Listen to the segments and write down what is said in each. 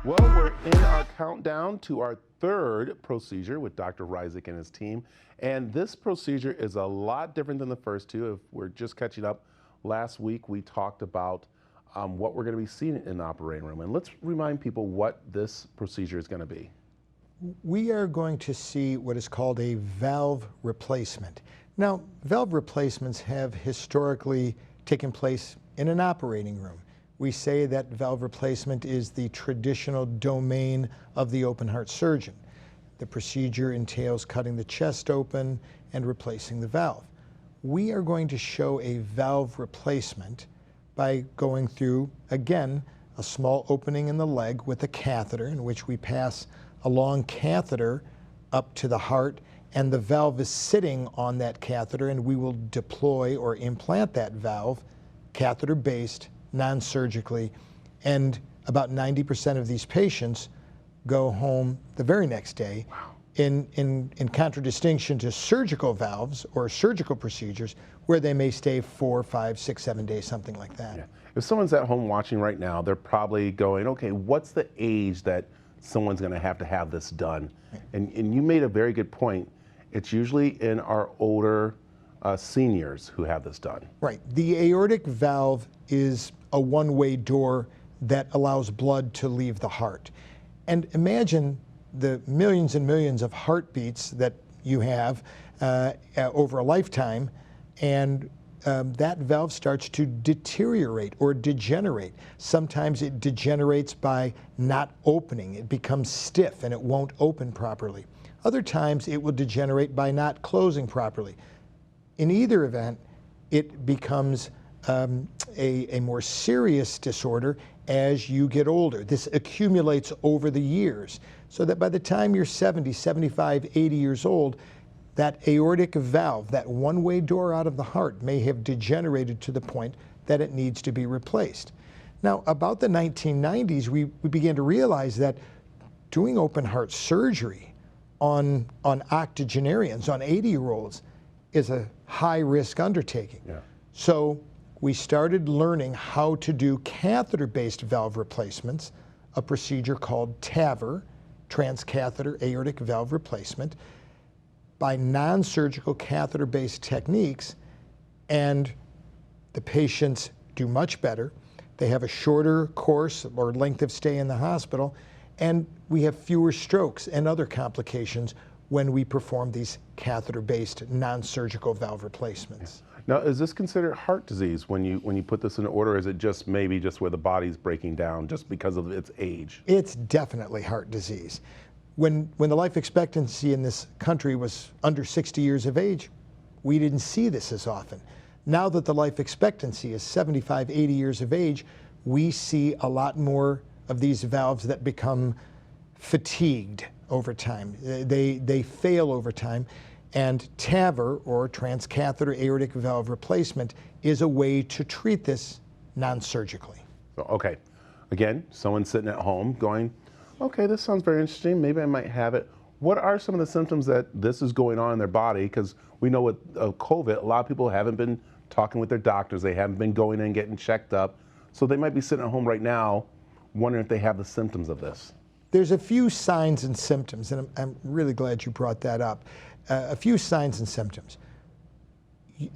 Well, we're in our countdown to our third procedure with Dr. Rizik and his team. And this procedure is a lot different than the first two. If we're just catching up, last week we talked about what we're going to be seeing in the operating room. And let's remind people what this procedure is going to be. We are going to see what is called a valve replacement. Now, valve replacements have historically taken place in an operating room. We say that valve replacement is the traditional domain of the open heart surgeon. The procedure entails cutting the chest open and replacing the valve. We are going to show a valve replacement by going through, again, a small opening in the leg with a catheter in which we pass a long catheter up to the heart, and the valve is sitting on that catheter, and we will deploy or implant that valve, catheter-based, non-surgically, and about 90% of these patients go home the very next day. Wow. In contradistinction to surgical valves or surgical procedures where they may stay 4, 5, 6, 7 days, something like that. Yeah. If someone's at home watching right now, they're probably going, okay, what's the age that someone's going to have this done? And you made a very good point. It's usually in our older seniors who have this done. Right. The aortic valve is a one-way door that allows blood to leave the heart. And imagine the millions and millions of heartbeats that you have over a lifetime, and that valve starts to deteriorate or degenerate. Sometimes it degenerates by not opening. It becomes stiff and it won't open properly. Other times it will degenerate by not closing properly. In either event, it becomes a more serious disorder as you get older. This accumulates over the years, so that by the time you're 70, 75, 80 years old, that aortic valve, that one-way door out of the heart, may have degenerated to the point that it needs to be replaced. Now, about the 1990s, we began to realize that doing open heart surgery on octogenarians, on 80-year-olds, is a high-risk undertaking. Yeah. So we started learning how to do catheter-based valve replacements, a procedure called TAVR, transcatheter aortic valve replacement, by non-surgical catheter-based techniques, and the patients do much better. They have a shorter course or length of stay in the hospital, and we have fewer strokes and other complications when we perform these catheter-based non-surgical valve replacements. Now, is this considered heart disease when you put this in order, or is it just maybe just where the body's breaking down just because of its age? It's definitely heart disease. When the life expectancy in this country was under 60 years of age, we didn't see this as often. Now that the life expectancy is 75, 80 years of age, we see a lot more of these valves that become fatigued over time. They fail over time. And TAVR, or transcatheter aortic valve replacement, is a way to treat this non-surgically. Okay, again, someone sitting at home going, okay, this sounds very interesting, maybe I might have it. What are some of the symptoms that this is going on in their body? Because we know with COVID, a lot of people haven't been talking with their doctors, they haven't been going in and getting checked up, so they might be sitting at home right now wondering if they have the symptoms of this. There's a few signs and symptoms, and I'm really glad you brought that up. A few signs and symptoms.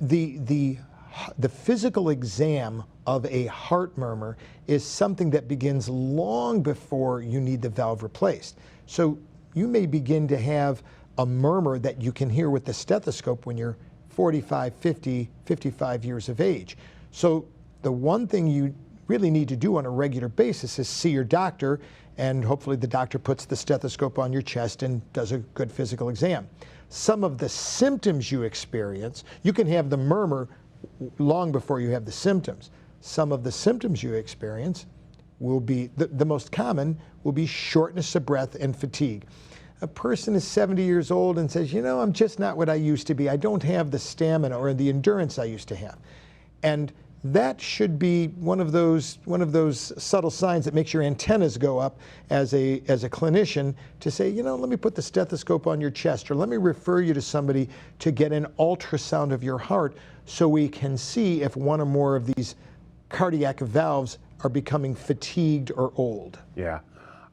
The physical exam of a heart murmur is something that begins long before you need the valve replaced. So you may begin to have a murmur that you can hear with the stethoscope when you're 45, 50, 55 years of age. So the one thing you really need to do on a regular basis is see your doctor, and hopefully the doctor puts the stethoscope on your chest and does a good physical exam. Some of the symptoms you experience, you can have the murmur long before you have the symptoms. Some of the symptoms you experience will be, the most common will be shortness of breath and fatigue. A person is 70 years old and says, you know, I'm just not what I used to be. I don't have the stamina or the endurance I used to have. And that should be one of those subtle signs that makes your antennas go up as a clinician to say, you know, let me put the stethoscope on your chest, or let me refer you to somebody to get an ultrasound of your heart so we can see if one or more of these cardiac valves are becoming fatigued or old. Yeah.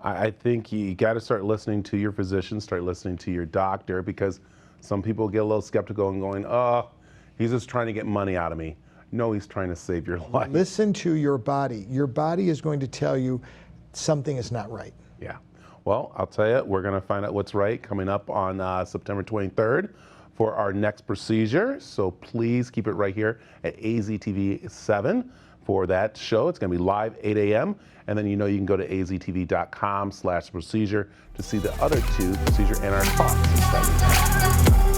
I think you got to start listening to your physician, start listening to your doctor, because some people get a little skeptical and going, oh, he's just trying to get money out of me. No, he's trying to save your life. Listen to your body. Your body is going to tell you something is not right. Yeah. Well, I'll tell you, we're going to find out what's right coming up on September 23rd for our next procedure. So please keep it right here at AZTV 7 for that show. It's going to be live 8 a.m. And then you can go to aztv.com/procedure to see the other two procedure and our talks.